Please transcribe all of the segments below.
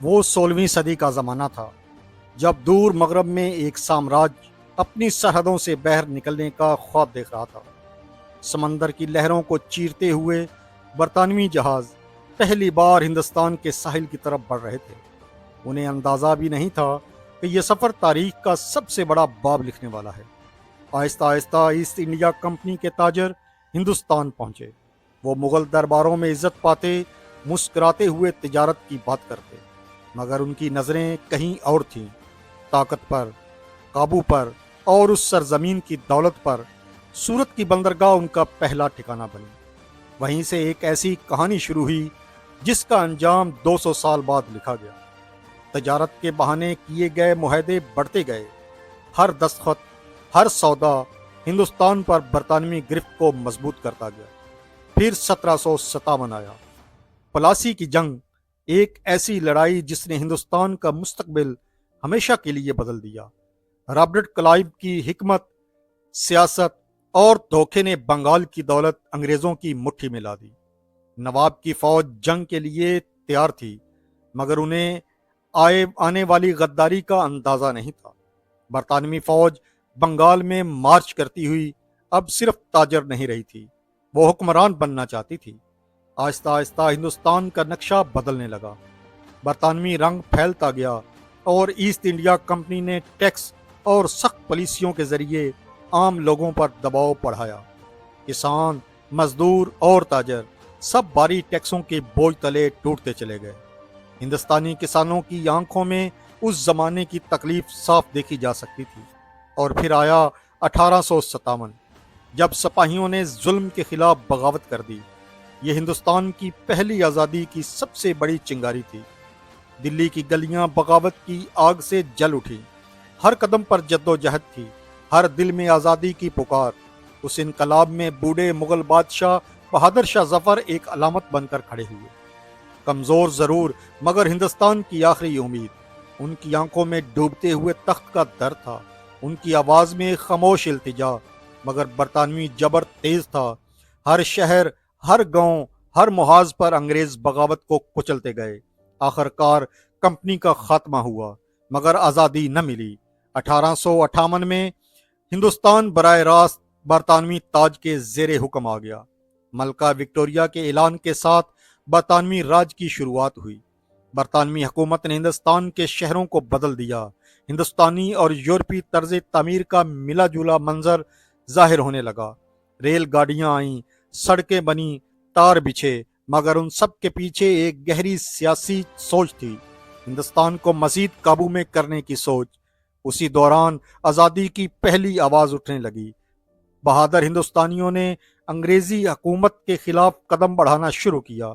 وہ 16ویں صدی کا زمانہ تھا جب دور مغرب میں ایک سامراج اپنی سرحدوں سے باہر نکلنے کا خواب دیکھ رہا تھا۔ سمندر کی لہروں کو چیرتے ہوئے برطانوی جہاز پہلی بار ہندوستان کے ساحل کی طرف بڑھ رہے تھے۔ انہیں اندازہ بھی نہیں تھا کہ یہ سفر تاریخ کا سب سے بڑا باب لکھنے والا ہے۔ آہستہ آہستہ ایسٹ انڈیا کمپنی کے تاجر ہندوستان پہنچے۔ وہ مغل درباروں میں عزت پاتے، مسکراتے ہوئے تجارت کی بات کرتے، مگر ان کی نظریں کہیں اور تھیں، طاقت پر، قابو پر اور اس سرزمین کی دولت پر۔ سورت کی بندرگاہ ان کا پہلا ٹھکانہ بنی۔ وہیں سے ایک ایسی کہانی شروع ہوئی جس کا انجام 200 سال بعد لکھا گیا۔ تجارت کے بہانے کیے گئے معاہدے بڑھتے گئے، ہر دستخط، ہر سودا ہندوستان پر برطانوی گرفت کو مضبوط کرتا گیا۔ پھر 1757 آیا، پلاسی کی جنگ، ایک ایسی لڑائی جس نے ہندوستان کا مستقبل ہمیشہ کے لیے بدل دیا۔ رابرٹ کلائیو کی حکمت، سیاست اور دھوکے نے بنگال کی دولت انگریزوں کی مٹھی میں لا دی۔ نواب کی فوج جنگ کے لیے تیار تھی، مگر انہیں آنے والی غداری کا اندازہ نہیں تھا۔ برطانوی فوج بنگال میں مارچ کرتی ہوئی اب صرف تاجر نہیں رہی تھی، وہ حکمران بننا چاہتی تھی۔ آہستہ آہستہ ہندوستان کا نقشہ بدلنے لگا، برطانوی رنگ پھیلتا گیا اور ایسٹ انڈیا کمپنی نے ٹیکس اور سخت پالیسیوں کے ذریعے عام لوگوں پر دباؤ بڑھایا۔ کسان، مزدور اور تاجر سب بھاری ٹیکسوں کے بوجھ تلے ٹوٹتے چلے گئے۔ ہندوستانی کسانوں کی آنکھوں میں اس زمانے کی تکلیف صاف دیکھی جا سکتی تھی۔ اور پھر آیا 1857، جب سپاہیوں نے ظلم کے خلاف بغاوت کر دی۔ یہ ہندوستان کی پہلی آزادی کی سب سے بڑی چنگاری تھی۔ دلی کی گلیاں بغاوت کی آگ سے جل اٹھی، ہر قدم پر جد و جہد تھی، ہر دل میں آزادی کی پکار۔ اس انقلاب میں بوڑھے مغل بادشاہ بہادر شاہ ظفر ایک علامت بن کر کھڑے ہوئے، کمزور ضرور مگر ہندوستان کی آخری امید۔ ان کی آنکھوں میں ڈوبتے ہوئے تخت کا در تھا، ان کی آواز میں خاموش التجا، مگر برطانوی جبر تیز تھا۔ ہر شہر، ہر گاؤں، ہر محاذ پر انگریز بغاوت کو کچلتے گئے۔ آخر کار کمپنی کا خاتمہ ہوا، مگر آزادی نہ ملی۔ 1858 میں ہندوستان براہ راست برطانوی تاج کے زیر حکم آ گیا۔ ملکہ وکٹوریہ کے اعلان کے ساتھ برطانوی راج کی شروعات ہوئی۔ برطانوی حکومت نے ہندوستان کے شہروں کو بدل دیا۔ ہندوستانی اور یورپی طرز تعمیر کا ملا جلا منظر ظاہر ہونے لگا۔ ریل گاڑیاں آئیں، سڑکیں بنی، تار بچھے، مگر ان سب کے پیچھے ایک گہری سیاسی سوچ تھی، ہندوستان کو مزید قابو میں کرنے کی سوچ۔ اسی دوران آزادی کی پہلی آواز اٹھنے لگی۔ بہادر ہندوستانیوں نے انگریزی حکومت کے خلاف قدم بڑھانا شروع کیا۔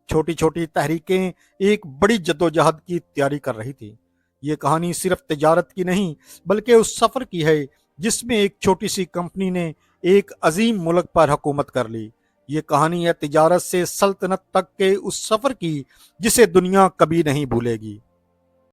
چھوٹی چھوٹی تحریکیں ایک بڑی جدوجہد کی تیاری کر رہی تھی۔ یہ کہانی صرف تجارت کی نہیں بلکہ اس سفر کی ہے جس میں ایک چھوٹی سی کمپنی نے ایک عظیم ملک پر حکومت کر لی۔ یہ کہانی ہے تجارت سے سلطنت تک کے اس سفر کی جسے دنیا کبھی نہیں بھولے گی۔